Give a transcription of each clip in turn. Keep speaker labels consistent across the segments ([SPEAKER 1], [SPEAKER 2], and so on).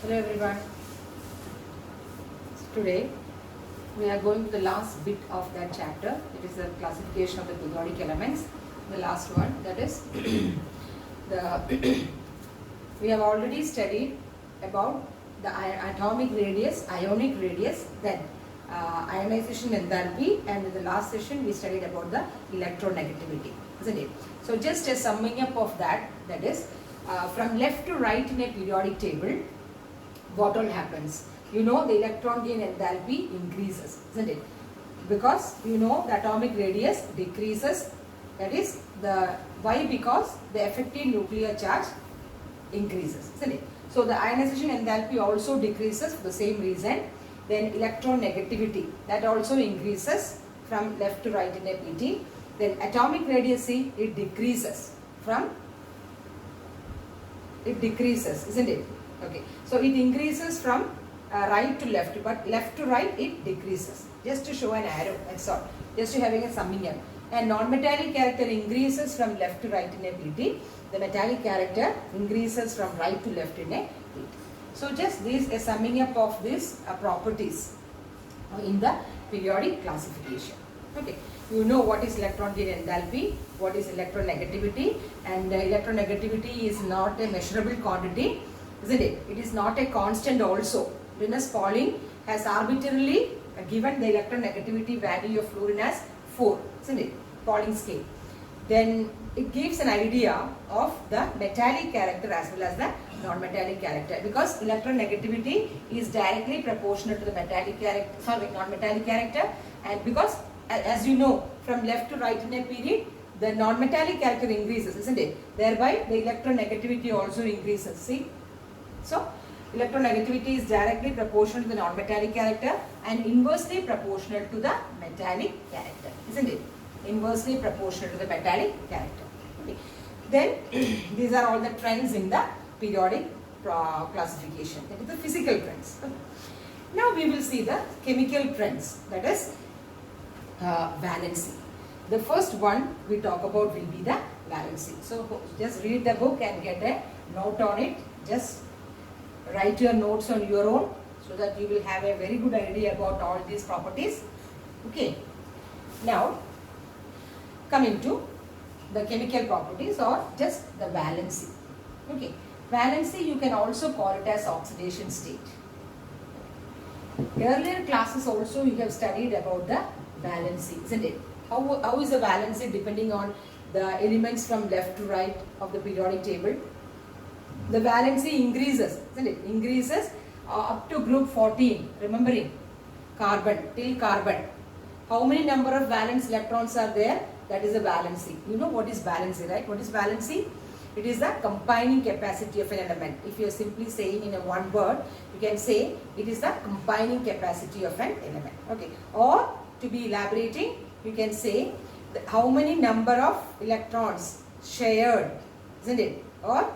[SPEAKER 1] Hello everyone. Today we are going to the last bit of that chapter. It is the classification of the periodic elements. The last one, that is the we have already studied about the atomic radius, ionic radius, then ionization enthalpy, and in the last session we studied about the electronegativity, isn't it? So just a summing up of that, that is from left to right in a periodic table, what all happens? You know the electron gain enthalpy increases, isn't it? Because you know the atomic radius decreases, that is the why? Because the effective nuclear charge increases, isn't it? So the ionization enthalpy also decreases for the same reason. Then electron negativity, that also increases from left to right in a PT. Then atomic radius, see, it decreases, isn't it? Okay, so it increases from right to left, but left to right it decreases. Just to show an arrow, that's all. Just to having a summing up. And non-metallic character increases from left to right in a PT. The metallic character increases from right to left in a PT. So just this a summing up of these properties in the periodic classification. Okay, you know what is electron gain enthalpy, what is electronegativity, and electronegativity is not a measurable quantity, isn't it? It is not a constant also. Linus Pauling has arbitrarily given the electronegativity value of fluorine as 4, isn't it? Pauling scale. Then it gives an idea of the metallic character as well as the non-metallic character, because electronegativity is directly proportional to the metallic character, non-metallic character, and because as you know from left to right in a period the non-metallic character increases, isn't it? Thereby the electronegativity also increases. See, so electronegativity is directly proportional to the non-metallic character and inversely proportional to the metallic character, isn't it? Inversely proportional to the metallic character. Okay. Then these are all the trends in the periodic classification, that is the physical trends. Okay. Now we will see the chemical trends, that is valency. The first one we talk about will be the valency. So just read the book and get a note on it. Just write your notes on your own so that you will have a very good idea about all these properties. Okay. Now coming to the chemical properties or just the valency. Okay. Valency you can also call it as oxidation state. Earlier classes also you have studied about the valency, isn't it? How is the valency depending on the elements from left to right of the periodic table? The valency increases, isn't it? Increases up to group 14, remembering carbon, till carbon. How many number of valence electrons are there? That is the valency. You know what is valency, right? What is valency? It is the combining capacity of an element. If you are simply saying in a one word, you can say it is the combining capacity of an element. Okay. Or to be elaborating, you can say how many number of electrons shared, isn't it? Or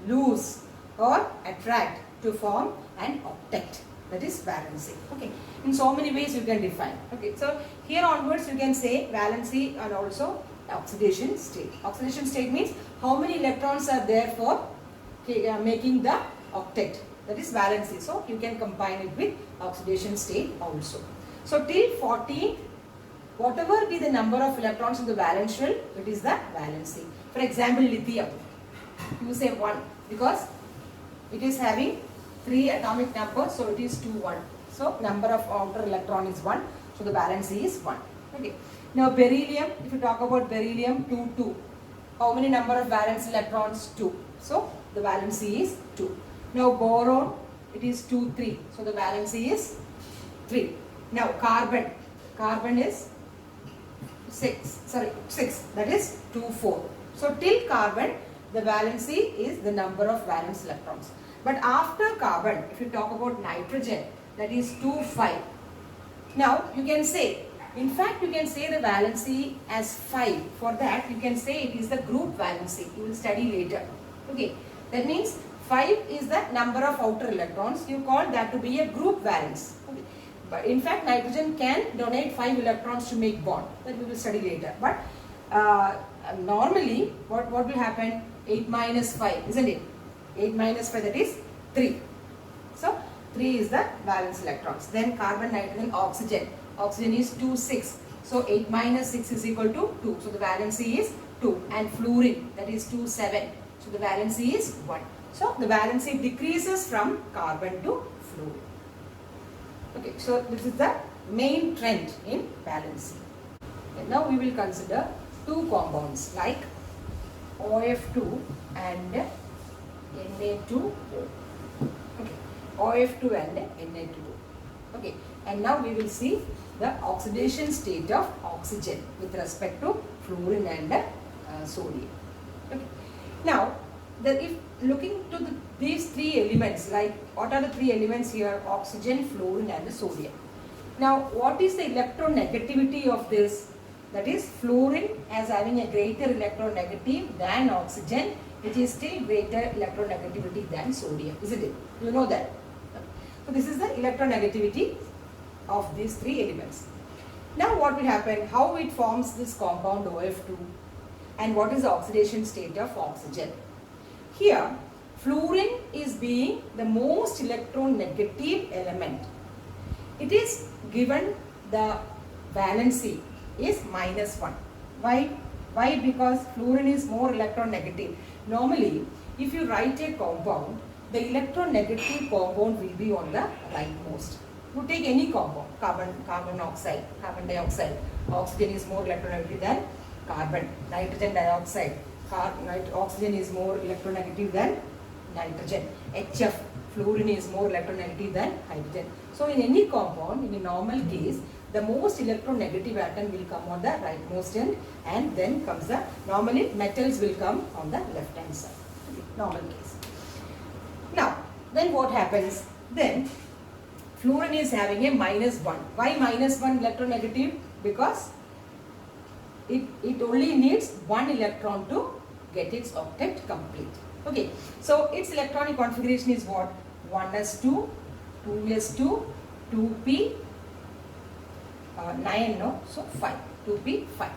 [SPEAKER 1] lose or attract to form an octet. That is valency. Okay. In so many ways you can define. Okay. So here onwards you can say valency and also oxidation state. Oxidation state means how many electrons are there for making the octet. That is valency. So you can combine it with oxidation state also. So till 14, whatever be the number of electrons in the valence shell, it is the valency. For example, lithium, you say 1 because it is having 3 atomic numbers, so it is 2, 1. So number of outer electron is 1, so the valency is 1. Okay. Now beryllium, if you talk about beryllium, 2, 2. How many number of valence electrons? 2. So the valency is 2. Now boron, it is 2, 3. So the valency is 3. Now carbon is 6. That is 2, 4. So till carbon, the valency is the number of valence electrons. But after carbon, if you talk about nitrogen, that is 2, 5. Now you can say, in fact you can say the valency as 5. For that you can say it is the group valency. You will study later. Okay. That means 5 is the number of outer electrons. You call that to be a group valence. Okay. But in fact nitrogen can donate 5 electrons to make bond. That we will study later. But normally what will happen? 8 minus 5, isn't it? 8 minus 5, that is 3. So 3 is the valence electrons. Then carbon, nitrogen, oxygen. Oxygen is 2, 6. So 8 minus 6 is equal to 2. So the valency is 2. And fluorine, that is 2, 7. So the valency is 1. So the valency decreases from carbon to fluorine. Okay, so this is the main trend in valency. And now we will consider two compounds like OF2 and Na2O. Okay, OF2 and Na2O. Okay, and now we will see the oxidation state of oxygen with respect to fluorine and sodium. Okay. Now, if looking to these three elements, like what are the three elements here? Oxygen, fluorine and sodium. Now, what is the electronegativity of this? That is, fluorine as having a greater electronegative than oxygen, which is still greater electronegativity than sodium, isn't it? You know that. So this is the electronegativity of these three elements. Now what will happen? How it forms this compound OF2 and what is the oxidation state of oxygen? Here, fluorine is being the most electronegative element. It is given the valency is -1. Why? Why? Because fluorine is more electronegative. Normally, if you write a compound, the electronegative compound will be on the rightmost. You take any compound, carbon dioxide, oxygen is more electronegative than carbon, nitrogen dioxide, oxygen is more electronegative than nitrogen, HF, fluorine is more electronegative than hydrogen. So in any compound, in a normal case, the most electronegative atom will come on the rightmost end, and then comes the, normally metals will come on the left hand side, okay, normal case. Now, then what happens? Then fluorine is having a -1. Why -1 electronegative? Because it only needs one electron to get its octet complete. Okay, so its electronic configuration is what? 1s2, 2s2, 2p, 9, no? So 5, 2p, 5.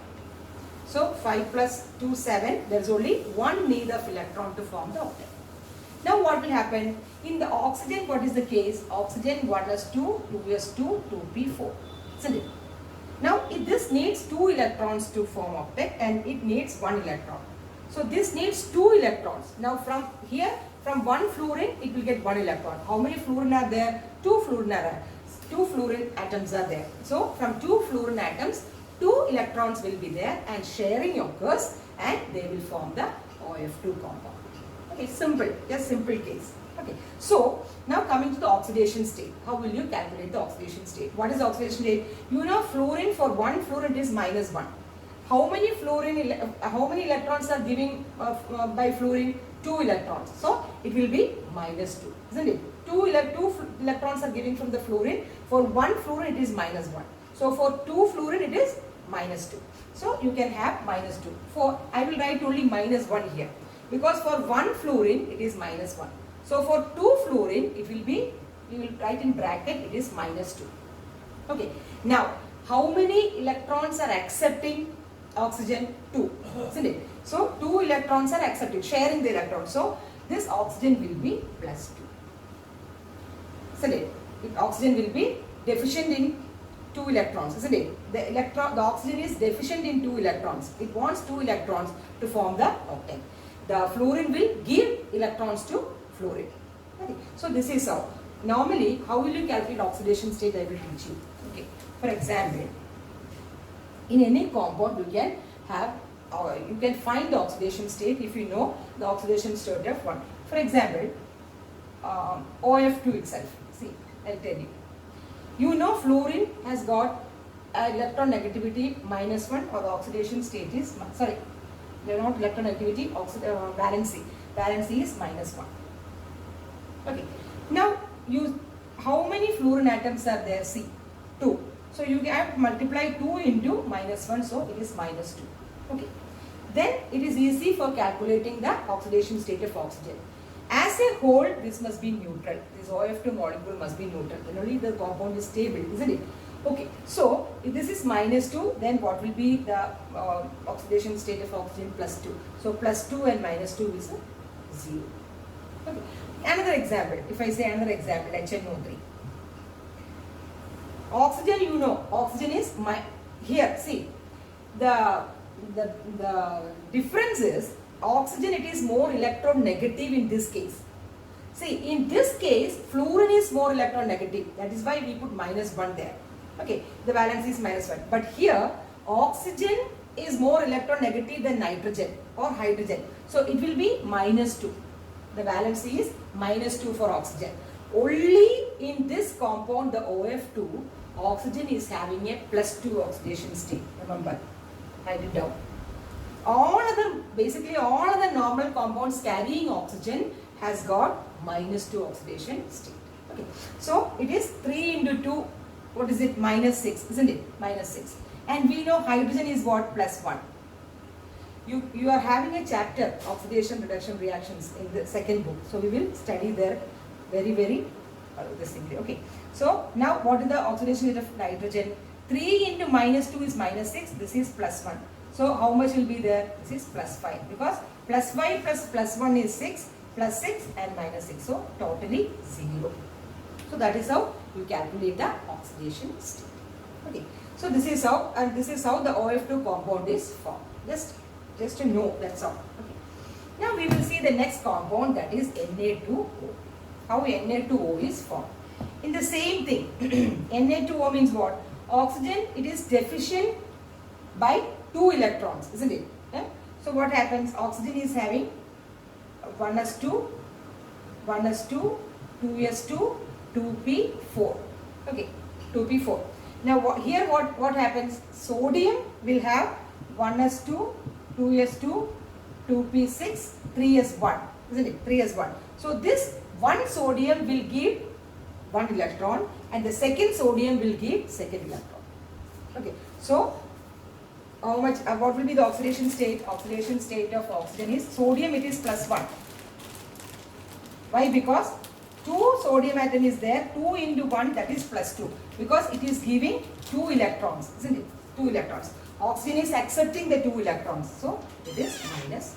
[SPEAKER 1] So 5 plus 2, 7. There is only one need of electron to form the octet. Now what will happen? In the oxygen, what is the case? Oxygen 1s2, 2s2, 2p4. Isn't it? Now this needs 2 electrons to form octet and it needs 1 electron. So this needs 2 electrons. Now from here, from one fluorine, it will get 1 electron. How many fluorine are there? 2 fluorine are there. 2 fluorine atoms are there. So from 2 fluorine atoms, 2 electrons will be there and sharing occurs and they will form the OF2 compound. Okay, simple, just simple case. Okay, so now coming to the oxidation state. How will you calculate the oxidation state? What is the oxidation state? You know fluorine, for one fluorine is -1. How many electrons are giving by fluorine? 2 electrons. So it will be -2, isn't it? 2 electrons are giving from the fluorine. For one fluorine it is -1. So for 2 fluorine it is -2. So you can have -2. For I will write only -1 here. Because for one fluorine it is -1. So for 2 fluorine it will be, you will write in bracket, it is -2. Okay. Now how many electrons are accepting oxygen? 2, isn't it? So 2 electrons are accepting, sharing the electrons. So this oxygen will be +2. Isn't it? Oxygen will be deficient in 2 electrons, isn't it? The oxygen is deficient in 2 electrons. It wants 2 electrons to form the octet. The fluorine will give electrons to fluorine. Okay. So this is how. Normally, how will you calculate oxidation state? I will teach you. Okay. For example, in any compound you can have, you can find the oxidation state if you know the oxidation state of one. For example, OF2 itself. See, I'll tell you. You know fluorine has got electronegativity -1, or the oxidation state is, sorry, not electronegativity, valency. Valency is -1. Okay. Now, how many fluorine atoms are there? See, 2. So you have to multiply 2 into -1, so it is -2. Okay. Then it is easy for calculating the oxidation state of oxygen. As a whole, this must be neutral. This OF2 molecule must be neutral. Then only the compound is stable, isn't it? Okay. So if this is -2, then what will be the oxidation state of oxygen? +2. So +2 and -2 is 0. Okay. Another example, if I say another example, HNO3. Oxygen, you know, oxygen is here, see, the difference is, oxygen, it is more electronegative in this case. See, in this case, fluorine is more electronegative. That is why we put -1 there. Okay, the valence is -1. But here, oxygen is more electronegative than nitrogen or hydrogen. So, it will be -2. The valence is -2 for oxygen. Only in this compound, the OF2, oxygen is having a +2 oxidation state. Remember, write it down. Basically all other normal compounds carrying oxygen has got -2 oxidation state. Okay, so it is 3 into 2. What is it? -6, isn't it? -6. And we know hydrogen is what? +1. You are having a chapter, oxidation reduction reactions, in the second book. So we will study there very distinctly. Okay. So now what is the oxidation rate of nitrogen? 3 into -2 is -6. This is +1. So how much will be there? This is +5, because +5 plus +1 is 6, +6 and -6. So totally 0. So that is how you calculate the oxidation state. Okay. So this is how, and this is how the OF2 compound is formed. Just to know, that's all. Okay. Now we will see the next compound, that is Na2O. How Na2O is formed. In the same thing, Na2O means what? Oxygen, it is deficient by 2 electrons, isn't it? Yeah? So what happens? Oxygen is having 1s2, 1s2, 2s2, 2p4. Okay, 2p4. Now here what happens? Sodium will have 1s2, 2s2, 2p6, 3s1, isn't it? 3s1. So this one sodium will give 1 electron and the second sodium will give second electron. Okay, so how much? What will be the oxidation state? Oxidation state of oxygen is, sodium it is +1. Why? Because 2 sodium atom is there, 2 into 1, that is +2, because it is giving 2 electrons, isn't it? 2 electrons. Oxygen is accepting the 2 electrons, so it is -2.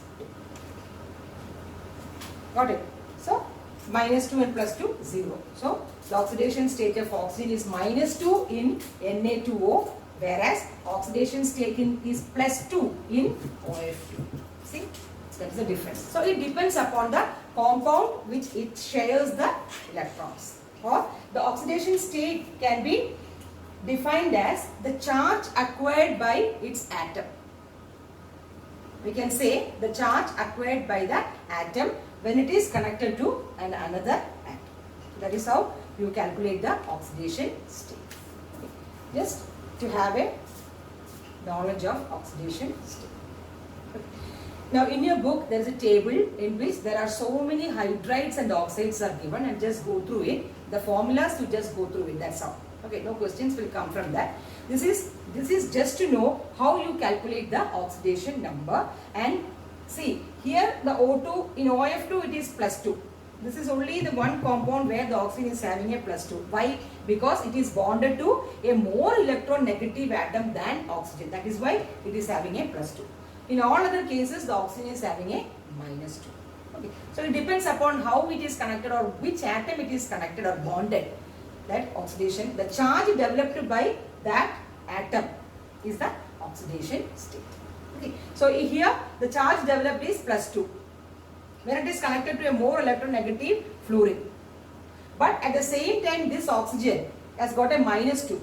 [SPEAKER 1] Got it? So -2 and +2, 0. So the oxidation state of oxygen is -2 in Na2O, whereas oxidation state is +2 in OF2. See, that is the difference. So it depends upon the compound which it shares the electrons. Or the oxidation state can be defined as the charge acquired by its atom. We can say the charge acquired by the atom when it is connected to another atom. That is how you calculate the oxidation state. Okay. Just to have a knowledge of oxidation state. Okay. Now in your book there is a table in which there are so many hydrides and oxides are given, and just go through it. The formulas you just go through it, that's all. Okay, no questions will come from that. This is just to know how you calculate the oxidation number. And see, here the O2, in OF2 it is +2. This is only the one compound where the oxygen is having a +2. Why? Because it is bonded to a more electronegative atom than oxygen. That is why it is having a +2. In all other cases, the oxygen is having a -2. Okay. So it depends upon how it is connected or which atom it is connected or bonded. That oxidation, the charge developed by that atom is the oxidation state. Okay. So here the charge developed is +2 when it is connected to a more electronegative fluorine. But at the same time this oxygen has got a -2.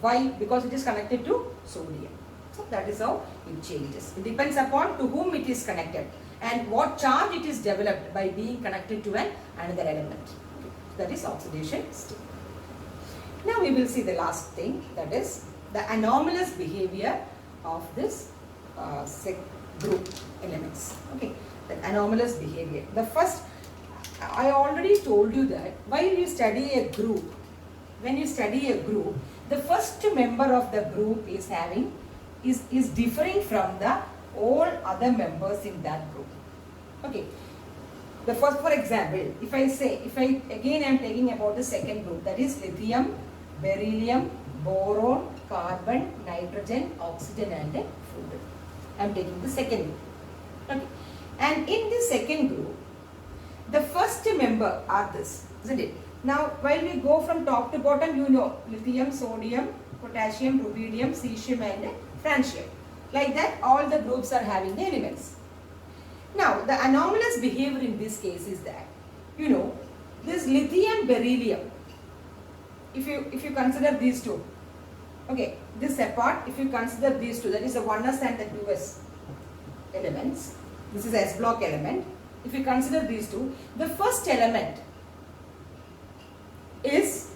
[SPEAKER 1] Why? Because it is connected to sodium. So that is how it changes. It depends upon to whom it is connected and what charge it is developed by being connected to another element. Okay. That is oxidation state. Now we will see the last thing, that is the anomalous behavior of this group elements. Okay, the anomalous behavior. The first, I already told you that while you study a group, when you study a group, the first member of the group is differing from the all other members in that group. Okay. The first, for example, if I am taking about the second group, that is lithium, beryllium, boron, carbon, nitrogen, oxygen and fluorine. I am taking the second group. Okay. And in the second group, the first member are this, isn't it? Now, while we go from top to bottom, you know, lithium, sodium, potassium, rubidium, cesium and francium. Like that, all the groups are having the elements. Now, the anomalous behavior in this case is that, you know, this lithium, beryllium, if you consider these two, okay, this apart, if you consider these two, that is the 1s and the 2s elements, this is S block element. If you consider these two, the first element is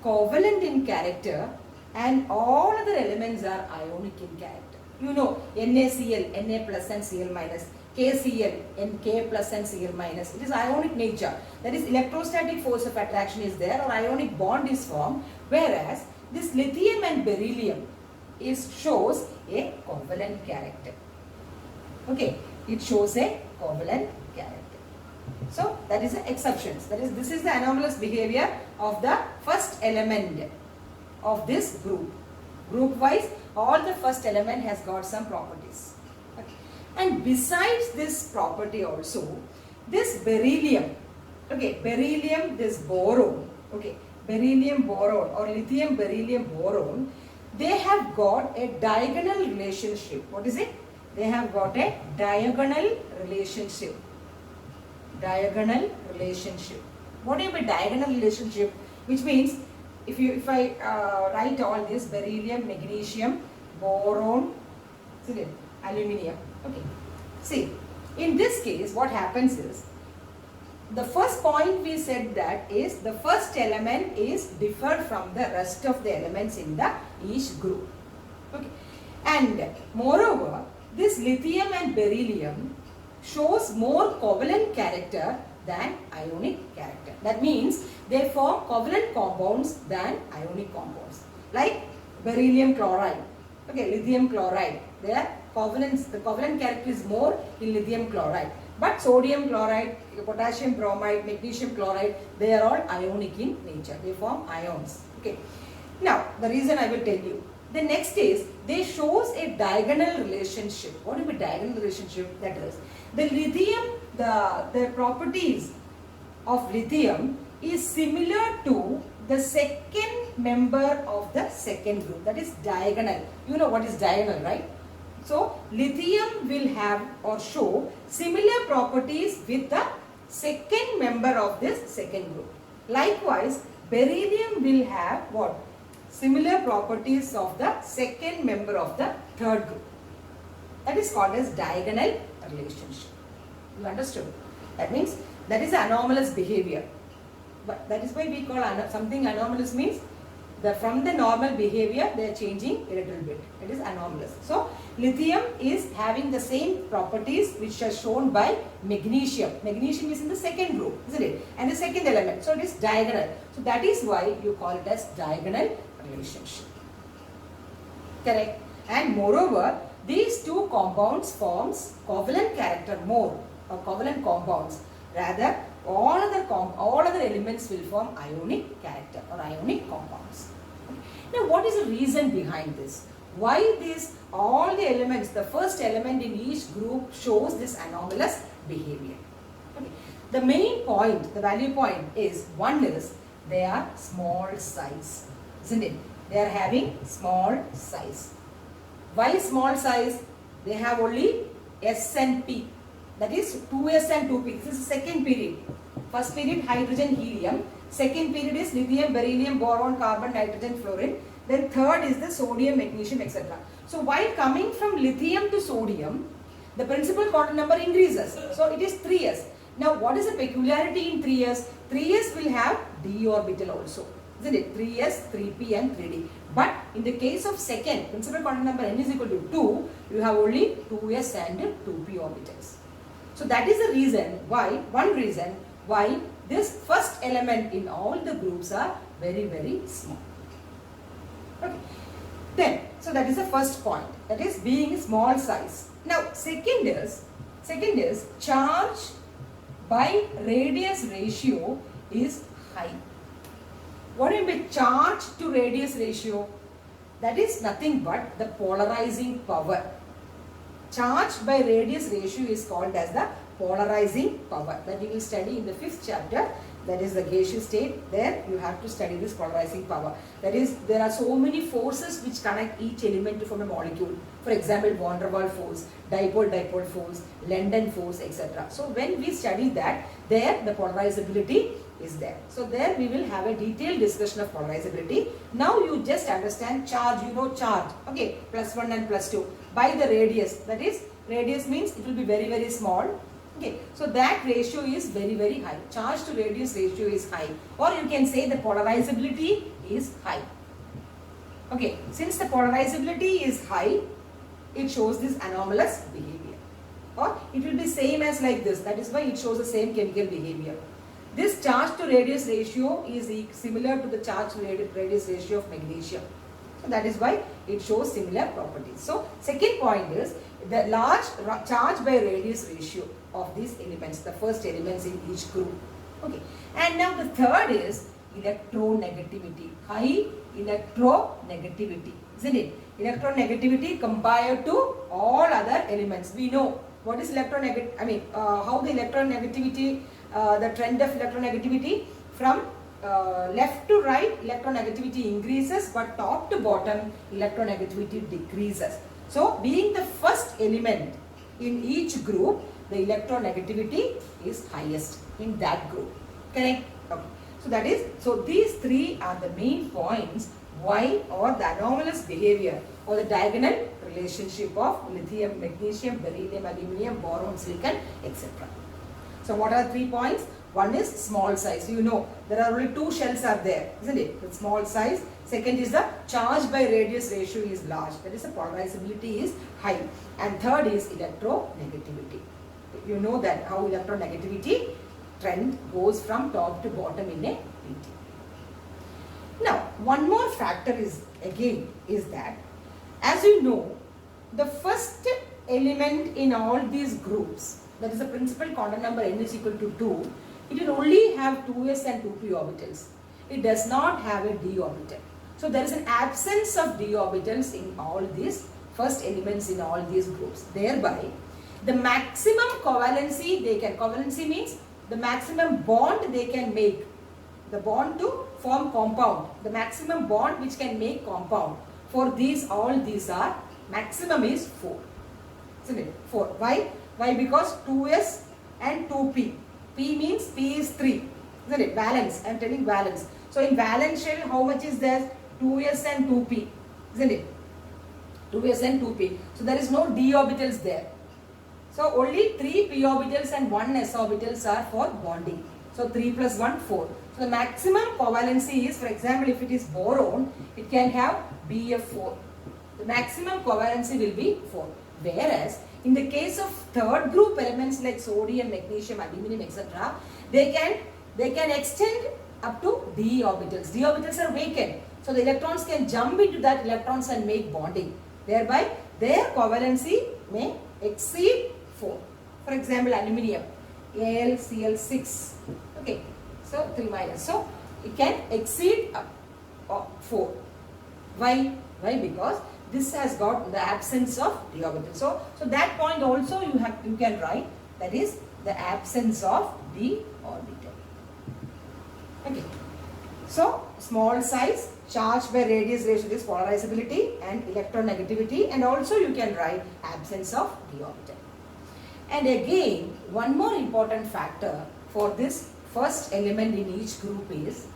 [SPEAKER 1] covalent in character and all other elements are ionic in character. You know, NaCl, Na plus and Cl minus, KCl, and K plus and Cl minus. It is ionic nature. That is, electrostatic force of attraction is there or ionic bond is formed, whereas this lithium and beryllium shows a covalent character. Okay, it shows a covalent character. So that is the exceptions. That is, this is the anomalous behavior of the first element of this group. Group wise, all the first element has got some properties. Okay. And besides this property also, this beryllium, okay, beryllium, this boron, okay, beryllium boron or lithium beryllium boron, they have got a diagonal relationship. What is it? They have got a diagonal relationship. Diagonal relationship. What do you mean diagonal relationship? Which means if I write all this, beryllium, magnesium, boron, aluminium. Okay. See, in this case, what happens is, the first point we said that is the first element is different from the rest of the elements in the each group. Okay. And moreover, this lithium and beryllium shows more covalent character than ionic character. That means they form covalent compounds than ionic compounds. Like beryllium chloride, okay, lithium chloride, their covalence, the covalent character is more in lithium chloride. But sodium chloride, potassium bromide, magnesium chloride, they are all ionic in nature. They form ions. Okay. Now, the reason I will tell you. The next is, they shows a diagonal relationship. What is a diagonal relationship? That is, the lithium, the properties of lithium is similar to the second member of the second group. That is diagonal. You know what is diagonal, right? So, lithium will have or show similar properties with the second member of this second group. Likewise, beryllium will have what? Similar properties of the second member of the third group. That is called as diagonal relationship. You understood? That means that is anomalous behavior. But that is why we call something anomalous means that from the normal behavior they are changing a little bit. It is anomalous. So lithium is having the same properties which are shown by magnesium. Magnesium is in the second group, isn't it? And the second element. So it is diagonal. So that is why you call it as diagonal relationship. Correct. And moreover, these two compounds forms covalent character more or covalent compounds. Rather, all other elements will form ionic character or ionic compounds. Now, what is the reason behind this? Why all the elements, the first element in each group shows this anomalous behavior? Okay. The main point, the value point is, one is they are small size, isn't it? They are having small size. Why small size? They have only S and P. That is 2s and 2p. This is the second period. First period hydrogen, helium. Second period is lithium, beryllium, boron, carbon, nitrogen, fluorine. Then third is the sodium, magnesium, etc. So while coming from lithium to sodium, the principal quantum number increases. So it is 3s. Now what is the peculiarity in 3s? 3s will have d orbital also. Isn't it? 3s, 3p and 3d. But in the case of second, principal quantum number n is equal to 2, you have only 2s and 2p orbitals. So that is the reason why, one reason why this first element in all the groups are very, very small. Okay. Then, so that is the first point. That is being small size. Now, second is charge by radius ratio is high. What do you mean charge to radius ratio? That is nothing but the polarizing power. Charge by radius ratio is called as the polarizing power that you will study in the 5th chapter. That is the gaseous state. There you have to study this polarizing power. That is, there are so many forces which connect each element to form a molecule. For example, van der Waals force, dipole-dipole force, London force, etc. So when we study that, there the polarizability is there. So there we will have a detailed discussion of polarizability. Now you just understand charge, you know charge, okay, +1 and +2 by the radius. That is, radius means it will be very, very small. Okay, so that ratio is very, very high. Charge to radius ratio is high, or you can say the polarizability is high. Okay, since the polarizability is high, it shows this anomalous behavior, or it will be same as like this. That is why it shows the same chemical behavior. This charge to radius ratio is similar to the charge to radius ratio of magnesium. So that is why it shows similar properties. So second point is the large charge by radius ratio of these elements, the first elements in each group. Okay, and now the third is electronegativity, high electronegativity, isn't it? Electronegativity compared to all other elements. We know what is electronegativity. I mean, how the electronegativity, the trend of electronegativity from left to right, electronegativity increases, but top to bottom, electronegativity decreases. So, being the first element in each group, the electronegativity is highest in that group. Correct? Okay. So that is, so these three are the main points why, or the anomalous behavior or the diagonal relationship of lithium, magnesium, beryllium, aluminium, boron, silicon, etc. So what are the 3 points? One is small size. You know, there are only 2 shells are there, isn't it? The small size. Second is the charge by radius ratio is large. That is the polarizability is high. And third is electronegativity. You know that how electronegativity trend goes from top to bottom in a PT. Now, one more factor is that, as you know, the first element in all these groups, that is the principal quantum number n is equal to 2, it will only have 2s and 2p orbitals. It does not have a d orbital. So there is an absence of d orbitals in all these first elements in all these groups. Thereby, the maximum covalency they can, covalency means the maximum bond they can make, the bond to form compound, the maximum bond which can make compound for these, all these are, maximum is 4. Isn't it? 4. Why? Why? Because 2s and 2p. P means P is 3. Isn't it? Valence. I am telling valence. So in valence shell, how much is there? 2s and 2p. Isn't it? 2s and 2p. So there is no d orbitals there. So only 3 p orbitals and 1 s orbitals are for bonding. So 3 plus 1, 4. So the maximum covalency is, for example, if it is boron, it can have BF4. The maximum covalency will be 4. Whereas in the case of third group elements like sodium, magnesium, aluminum, etc., they can extend up to d orbitals. D orbitals are vacant. So the electrons can jump into that electrons and make bonding. Thereby their covalency may exceed 4. For example, aluminium, AlCl6. Okay, so 3 minus. So it can exceed 4. Why? Why? Because this has got the absence of d orbital. So that point also you can write, that is the absence of d orbital. Okay. So small size, charge by radius ratio is polarizability and electronegativity, and also you can write absence of d orbital. And again, one more important factor for this first element in each group is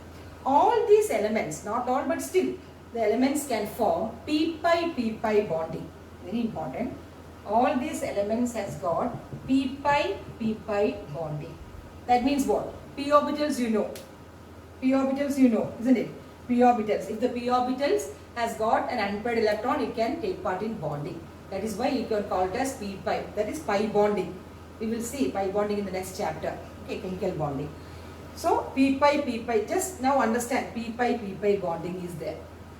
[SPEAKER 1] all these elements, not all but still, the elements can form p-pi bonding. Very important. All these elements has got p-pi bonding. That means what? P orbitals you know. P orbitals you know, isn't it? P orbitals. If the p orbitals has got an unpaired electron, it can take part in bonding. That is why you can call it as p-pi. That is pi bonding. We will see pi bonding in the next chapter. Okay, chemical bonding. So p-pi, just now understand p-pi bonding is there.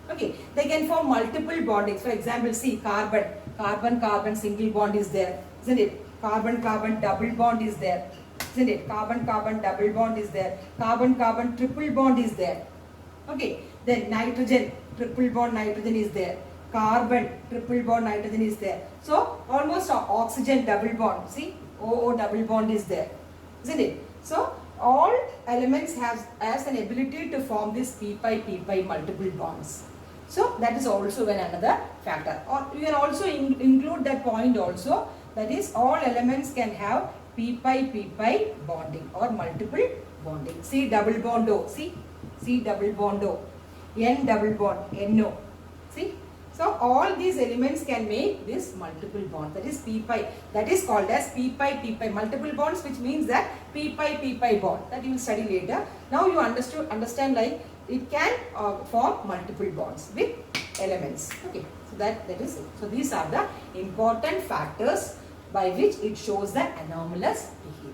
[SPEAKER 1] Okay, they can form multiple bondings. For example, see carbon single bond is there, isn't it? Carbon double bond is there, isn't it? Carbon double bond is there. Carbon triple bond is there. Okay, then nitrogen triple bond nitrogen is there. Carbon triple bond nitrogen is there. So almost oxygen double bond. See, OO double bond is there, isn't it? So all elements have an ability to form this p pi multiple bonds. So that is also another factor. Or you can also include that point also, that is all elements can have p pi bonding or multiple bonding. C double bond O, see, C double bond O, N double bond NO, see. So all these elements can make this multiple bond, that is p pi, that is called as p pi multiple bonds, which means that p pi bond, that you will study later. Now you understand like it can form multiple bonds with elements. Okay, so that is it. So these are the important factors by which it shows the anomalous behavior.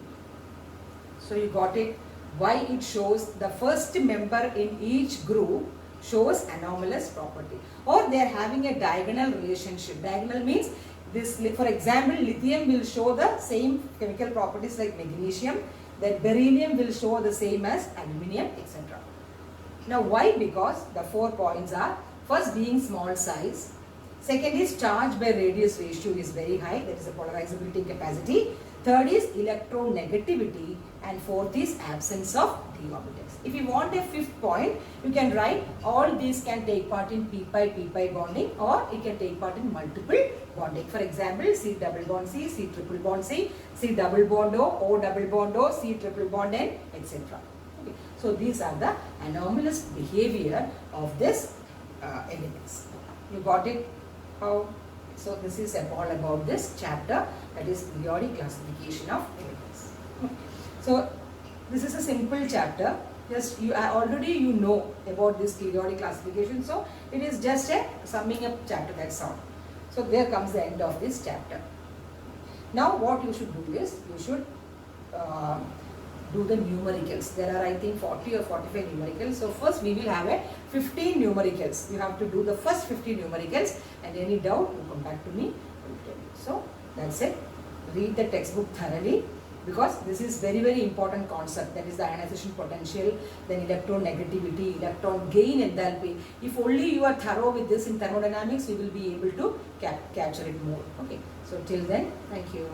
[SPEAKER 1] So you got it, why it shows the first member in each group shows anomalous property, or they are having a diagonal relationship. Diagonal means this, for example, lithium will show the same chemical properties like magnesium, then beryllium will show the same as aluminium, etc. Now why? Because the 4 points are, first being small size, second is charge by radius ratio is very high, that is a polarizability capacity, third is electronegativity, and fourth is absence of d orbitals. If you want a fifth point, you can write all these can take part in p pi bonding, or it can take part in multiple bonding. For example, C double bond C, C triple bond C, C double bond O, O double bond O, C triple bond N, etc. Okay. So these are the anomalous behavior of this elements. You got it? How? So this is all about this chapter, that is periodic classification of elements. So this is a simple chapter. Just you already you know about this periodic classification. So it is just a summing up chapter, that's all. So there comes the end of this chapter. Now what you should do is you should do the numericals. There are I think 40 or 45 numericals. So first we will have a 15 numericals. You have to do the first 50 numericals, and any doubt you come back to me. So that's it. Read the textbook thoroughly, because this is very important concept, that is the ionization potential, then electronegativity, electron gain enthalpy. If only you are thorough with this in thermodynamics, you will be able to capture it more. Okay. So till then, thank you.